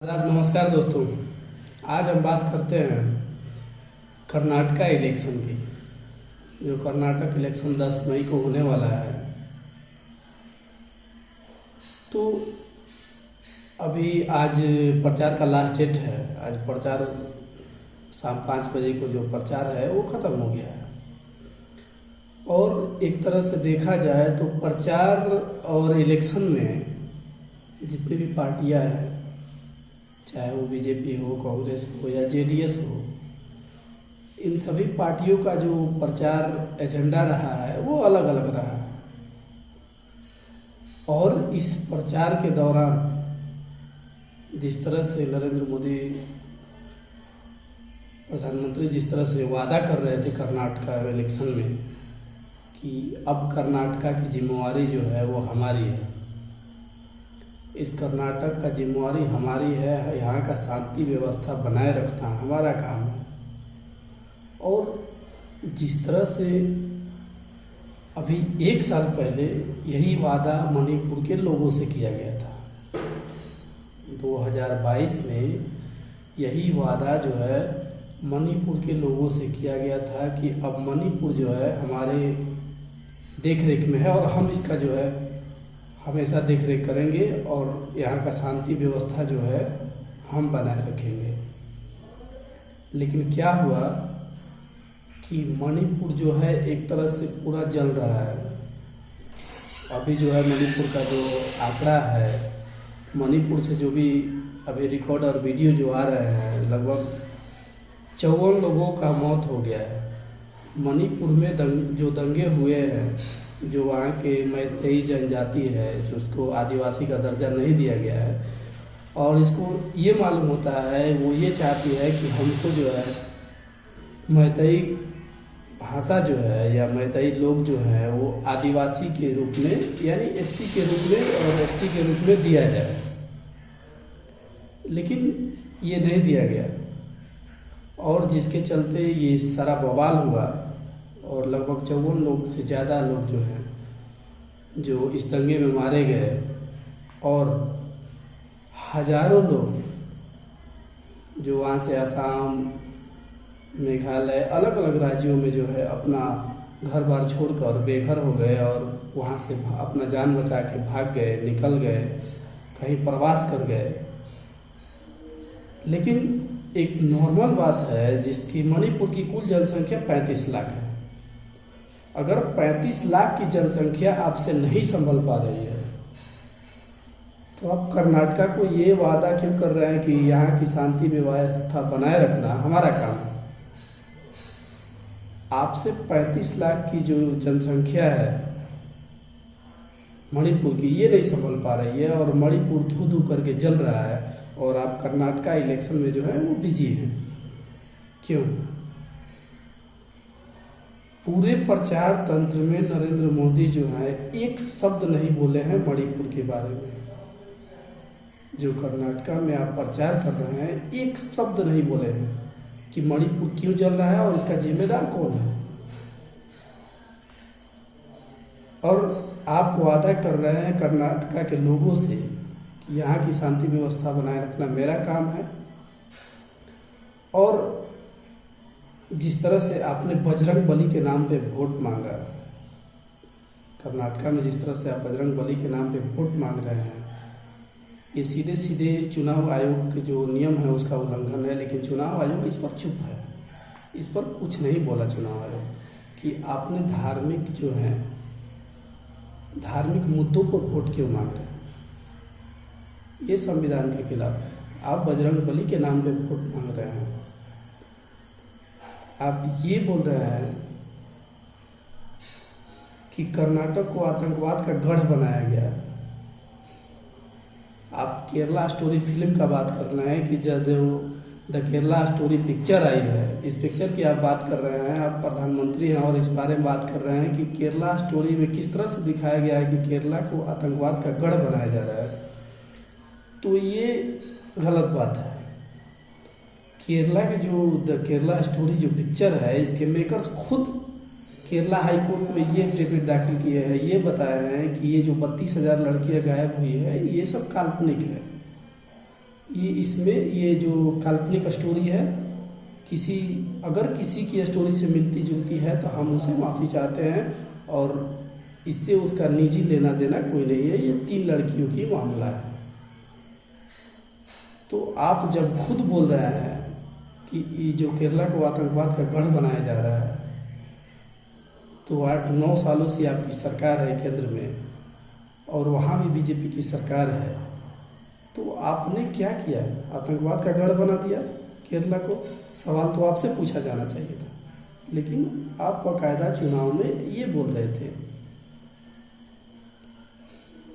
आदाब, नमस्कार दोस्तों। आज हम बात करते हैं कर्नाटका इलेक्शन की। जो कर्नाटक इलेक्शन 10 मई को होने वाला है, तो अभी आज प्रचार का लास्ट डेट है। आज प्रचार शाम 5 बजे को जो प्रचार है वो ख़त्म हो गया है। और एक तरह से देखा जाए तो प्रचार और इलेक्शन में जितनी भी पार्टियां हैं, चाहे वो बीजेपी हो, कांग्रेस हो या जेडीएस हो, इन सभी पार्टियों का जो प्रचार एजेंडा रहा है वो अलग अलग रहा है। और इस प्रचार के दौरान जिस तरह से नरेंद्र मोदी प्रधानमंत्री जिस तरह से वादा कर रहे थे कर्नाटका इलेक्शन में कि अब कर्नाटका की जिम्मेवारी जो है वो हमारी है, इस कर्नाटक का जिम्मेवारी हमारी है, यहाँ का शांति व्यवस्था बनाए रखना हमारा काम है। और जिस तरह से अभी 1 साल पहले यही वादा मणिपुर के लोगों से किया गया था, 2022 में यही वादा जो है मणिपुर के लोगों से किया गया था कि अब मणिपुर जो है हमारे देख रेख में है और हम इसका जो है हमेशा देख रेख करेंगे और यहाँ का शांति व्यवस्था जो है हम बनाए रखेंगे। लेकिन क्या हुआ कि मणिपुर जो है एक तरह से पूरा जल रहा है। अभी जो है मणिपुर का जो आंकड़ा है, मणिपुर से जो भी अभी रिकॉर्ड और वीडियो जो आ रहे हैं, लगभग 54 लोगों का मौत हो गया है। मणिपुर में जो दंगे हुए हैं, जो वहाँ के मैतेई जनजाति है, जो उसको आदिवासी का दर्जा नहीं दिया गया है, और इसको ये मालूम होता है, वो ये चाहती है कि हमको जो है मैतेई भाषा जो है या मैतेई लोग जो हैं वो आदिवासी के रूप में यानी एससी के रूप में और एसटी के रूप में दिया जाए। लेकिन ये नहीं दिया गया और जिसके चलते ये सारा बवाल हुआ और लगभग 54 लोग से ज़्यादा लोग जो हैं जो इस दंगे में मारे गए और हजारों लोग जो वहाँ से असम, मेघालय, अलग अलग राज्यों में जो है अपना घर बार छोड़कर बेघर हो गए और वहाँ से अपना जान बचा के भाग गए, निकल गए, कहीं प्रवास कर गए। लेकिन एक नॉर्मल बात है जिसकी मणिपुर की कुल जनसंख्या 35 लाख है। अगर 35 लाख की जनसंख्या आपसे नहीं संभल पा रही है तो आप कर्नाटका को ये वादा क्यों कर रहे हैं कि यहाँ की शांति व्यवस्था बनाए रखना हमारा काम है। आपसे 35 लाख की जो जनसंख्या है मणिपुर की, ये नहीं संभल पा रही है और मणिपुर धू धू करके जल रहा है और आप कर्नाटका इलेक्शन में जो है वो बिजी हैं। क्यों? पूरे प्रचार तंत्र में नरेंद्र मोदी जो है एक शब्द नहीं बोले हैं मणिपुर के बारे में। जो कर्नाटका में आप प्रचार कर रहे हैं, एक शब्द नहीं बोले हैं कि मणिपुर क्यों जल रहा है और इसका जिम्मेदार कौन है। और आप वादा कर रहे हैं कर्नाटका के लोगों से कि यहाँ की शांति व्यवस्था बनाए रखना मेरा काम है। और जिस तरह से आपने बजरंग बली के नाम पे वोट मांगा, कर्नाटका में जिस तरह से आप बजरंग बली के नाम पे वोट मांग रहे हैं, ये सीधे सीधे चुनाव आयोग के जो नियम है उसका उल्लंघन है। लेकिन चुनाव आयोग इस पर चुप है, इस पर कुछ नहीं बोला चुनाव आयोग कि आपने धार्मिक जो है धार्मिक मुद्दों पर वोट क्यों मांग रहे हैं। ये संविधान के खिलाफ है। आप बजरंग बली के नाम पे वोट मांग रहे हैं। आप ये बोल रहे हैं कि कर्नाटक को आतंकवाद का गढ़ बनाया गया। आप केरला स्टोरी फिल्म का बात कर रहे हैं कि जो द केरला स्टोरी पिक्चर आई है, इस पिक्चर की आप बात कर रहे हैं। आप प्रधानमंत्री हैं और इस बारे में बात कर रहे हैं कि केरला स्टोरी में किस तरह से दिखाया गया है कि केरला को आतंकवाद का गढ़ बनाया जा रहा है। तो ये गलत बात है। केरला के जो द केरला स्टोरी जो पिक्चर है, इसके मेकर्स खुद केरला हाई कोर्ट में ये एफिडेविट दाखिल किए हैं, ये बताए हैं कि ये जो 32,000 लड़कियां गायब हुई है ये सब काल्पनिक है। इसमें ये जो काल्पनिक स्टोरी है, अगर किसी की स्टोरी से मिलती जुलती है तो हम उसे माफ़ी चाहते हैं, और इससे उसका निजी लेना देना कोई नहीं है। ये 3 लड़कियों की मामला है। तो आप जब खुद बोल रहे हैं कि ये जो केरला को आतंकवाद का गढ़ बनाया जा रहा है, तो 8-9 सालों से आपकी सरकार है केंद्र में, और वहाँ भी बीजेपी की सरकार है, तो आपने क्या किया? आतंकवाद का गढ़ बना दिया केरला को। सवाल तो आपसे पूछा जाना चाहिए था, लेकिन आप बाकायदा चुनाव में ये बोल रहे थे।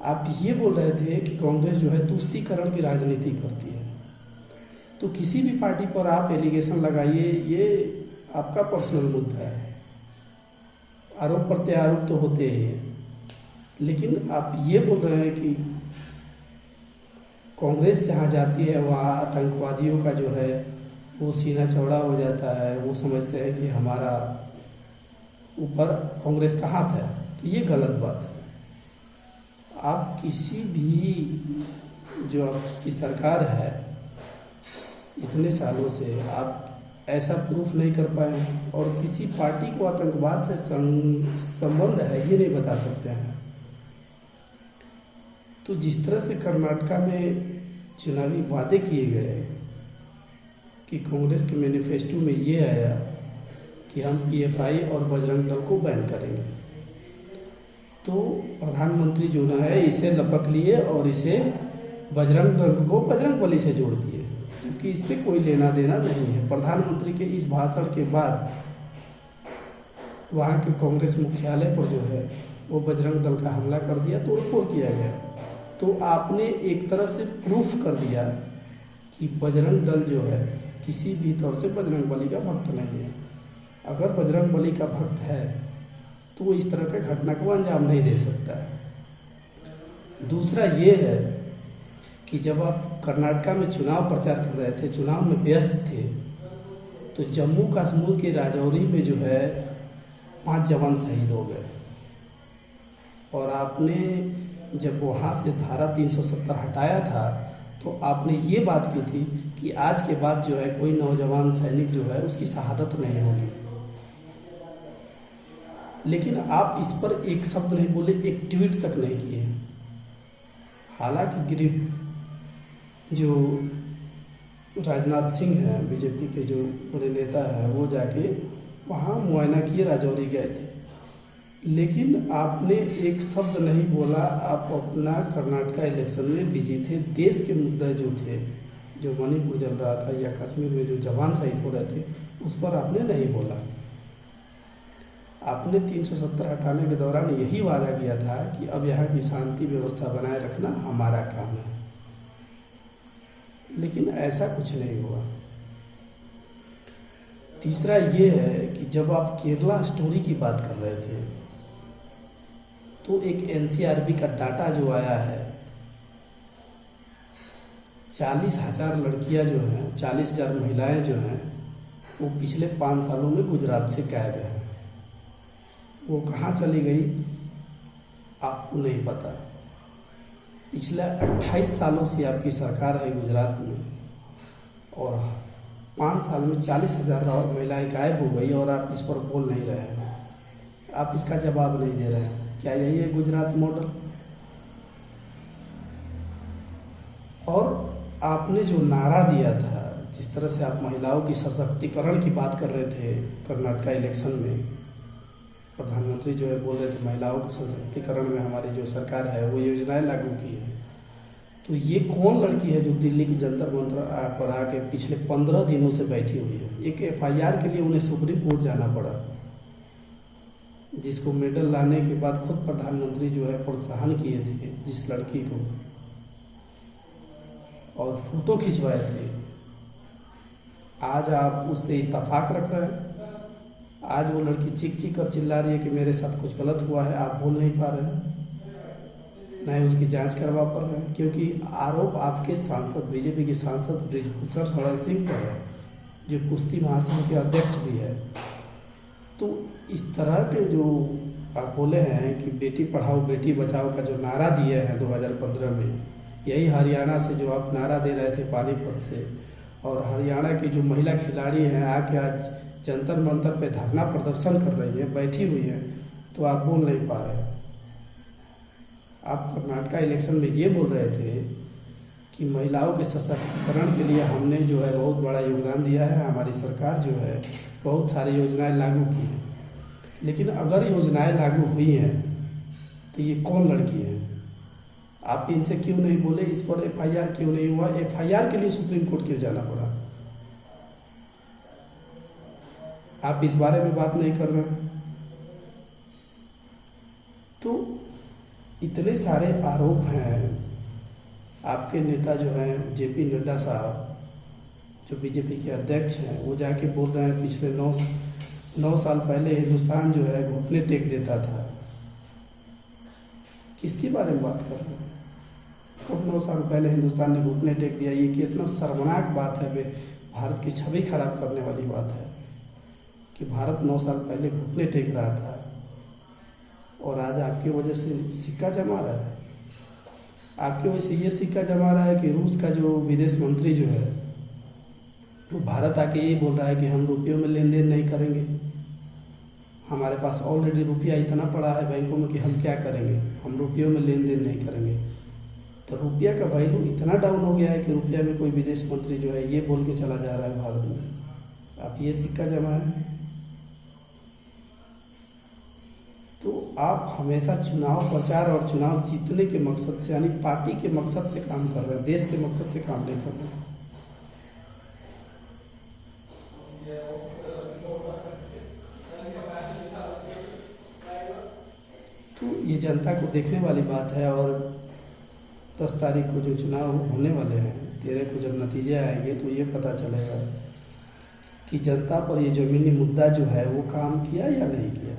आप ये बोल रहे थे कि कांग्रेस जो है तुष्टीकरण की राजनीति करती है। तो किसी भी पार्टी पर आप एलिगेशन लगाइए, ये आपका पर्सनल मुद्दा है, आरोप प्रत्यारोप तो होते ही हैं, लेकिन आप ये बोल रहे हैं कि कांग्रेस जहाँ जाती है वहाँ आतंकवादियों का जो है वो सीना चौड़ा हो जाता है, वो समझते हैं कि हमारा ऊपर कांग्रेस का हाथ है। तो ये गलत बात है। आप किसी भी जो आपकी सरकार है इतने सालों से आप ऐसा प्रूफ नहीं कर पाए, और किसी पार्टी को आतंकवाद से संबंध है ये नहीं बता सकते हैं। तो जिस तरह से कर्नाटका में चुनावी वादे किए गए कि कांग्रेस के मैनिफेस्टो में ये आया कि हम पीएफआई और बजरंग दल को बैन करेंगे, तो प्रधानमंत्री जो ना है इसे लपक लिए और इसे बजरंग दल को बजरंग बली से जोड़ दिए, क्योंकि इससे कोई लेना देना नहीं है। प्रधानमंत्री के इस भाषण के बाद वहाँ के कांग्रेस मुख्यालय पर जो है वो बजरंग दल का हमला कर दिया, तोड़फोड़ किया गया। तो आपने एक तरह से प्रूफ कर दिया कि बजरंग दल जो है किसी भी तौर से बजरंग बली का भक्त नहीं है। अगर बजरंग बली का भक्त है तो वो इस तरह के घटना को अंजाम नहीं दे सकता है। दूसरा ये है कि जब आप कर्नाटका में चुनाव प्रचार कर रहे थे, चुनाव में व्यस्त थे, तो जम्मू कश्मीर के राजौरी में जो है 5 जवान शहीद हो गए, और आपने जब वहाँ से धारा 370 हटाया था तो आपने ये बात की थी कि आज के बाद जो है कोई नौजवान सैनिक जो है उसकी शहादत नहीं होगी। लेकिन आप इस पर एक शब्द नहीं बोले, एक ट्वीट तक नहीं किए। हालांकि गिरिफ जो राजनाथ सिंह हैं, बीजेपी के जो बड़े नेता हैं, वो जाके वहाँ मुआयना किए, राजौरी गए थे, लेकिन आपने एक शब्द नहीं बोला। आप अपना कर्नाटका इलेक्शन में बिजी थे। देश के मुद्दे जो थे, जो मणिपुर चल रहा था या कश्मीर में जो जवान शहीद हो रहे थे, उस पर आपने नहीं बोला। आपने 370 हटाने के दौरान यही वादा किया था कि अब यहाँ की शांति व्यवस्था बनाए रखना हमारा काम है, लेकिन ऐसा कुछ नहीं हुआ। तीसरा ये है कि जब आप केरला स्टोरी की बात कर रहे थे तो एक एनसीआरबी का डाटा जो आया है, 40,000 लड़कियां जो हैं, 40,000 महिलाएं जो हैं, वो पिछले 5 सालों में गुजरात से गायब हैं। वो कहाँ चली गई आपको नहीं पता। पिछले 28 सालों से आपकी सरकार है गुजरात में, और 5 साल में 40,000 महिलाएं गायब हो गई, और आप इस पर बोल नहीं रहे हैं, आप इसका जवाब नहीं दे रहे हैं। क्या यही है गुजरात मॉडल? और आपने जो नारा दिया था, जिस तरह से आप महिलाओं की सशक्तिकरण की बात कर रहे थे कर्नाटका इलेक्शन में, प्रधानमंत्री जो है बोल रहे थे महिलाओं के सशक्तिकरण में हमारी जो सरकार है वो योजनाएं लागू की है, तो ये कौन लड़की है जो दिल्ली की जंतर मंतर पर आके पिछले 15 दिनों से बैठी हुई है? एक एफआईआर के लिए उन्हें सुप्रीम कोर्ट जाना पड़ा, जिसको मेडल लाने के बाद खुद प्रधानमंत्री जो है प्रोत्साहन किए थे जिस लड़की को, और फोटो खिंचवाए थे। आज आप उससे इत्तेफाक रख रहे हैं। आज वो लड़की चीख चीख कर चिल्ला रही है कि मेरे साथ कुछ गलत हुआ है, आप बोल नहीं पा रहे हैं, न ही उसकी जांच करवा पा रहे हैं, क्योंकि आरोप आपके सांसद, बीजेपी के सांसद बृजभूषण शरण सिंह पर है, जो कुश्ती महासंघ के अध्यक्ष भी है। तो इस तरह के जो आप बोले हैं कि बेटी पढ़ाओ बेटी बचाओ का जो नारा दिए हैं 2015 में, यही हरियाणा से जो आप नारा दे रहे थे पानीपत से, और हरियाणा की जो महिला खिलाड़ी हैं आके आज जंतर मंतर पे धरना प्रदर्शन कर रही हैं, बैठी हुई हैं, तो आप बोल नहीं पा रहे। आप कर्नाटका इलेक्शन में ये बोल रहे थे कि महिलाओं के सशक्तिकरण के लिए हमने जो है बहुत बड़ा योगदान दिया है, हमारी सरकार जो है बहुत सारी योजनाएं लागू की हैं। लेकिन अगर योजनाएं लागू हुई हैं तो ये कौन लड़की है? आप इनसे क्यों नहीं बोले? इस पर एफआईआर क्यों नहीं हुआ? एफआईआर के लिए सुप्रीम कोर्ट क्यों जाना पड़ा? आप इस बारे में बात नहीं कर रहे हैं। तो इतने सारे आरोप हैं। आपके नेता जो हैं जेपी नड्डा साहब, जो बीजेपी के अध्यक्ष हैं, वो जाके बोल रहे हैं पिछले 9 साल पहले हिंदुस्तान जो है घुटने टेक देता था। किसके बारे में बात कर रहे हैं? कब 9 साल पहले हिंदुस्तान ने घुटने टेक दिया? ये कितना शर्मनाक बात है, भारत की छवि खराब करने वाली बात है कि भारत 9 साल पहले घुटने टेक रहा था और आज आपकी वजह से सिक्का जमा रहा है। आपकी वजह से ये सिक्का जमा रहा है कि रूस का जो विदेश मंत्री जो है वो भारत आके ये बोल रहा है कि हम रुपयों में लेन देन नहीं करेंगे, हमारे पास ऑलरेडी रुपया इतना पड़ा है बैंकों में कि हम क्या करेंगे, हम रुपयों में लेन देन नहीं करेंगे। तो रुपया का वैल्यू इतना डाउन हो गया है कि रुपया में कोई विदेश मंत्री जो है ये बोल के चला जा रहा है भारत में। आप ये सिक्का जमा है। तो आप हमेशा चुनाव प्रचार और चुनाव जीतने के मकसद से, यानी पार्टी के मकसद से काम कर रहे हैं, देश के मकसद से काम नहीं कर रहे हैं। तो ये जनता को देखने वाली बात है। और 10 तारीख को जो चुनाव होने वाले हैं, 13 को जब नतीजे आएंगे तो ये पता चलेगा कि जनता पर ये जमीनी मुद्दा जो है वो काम किया या नहीं किया।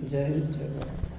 जय हिंद, जय भारत।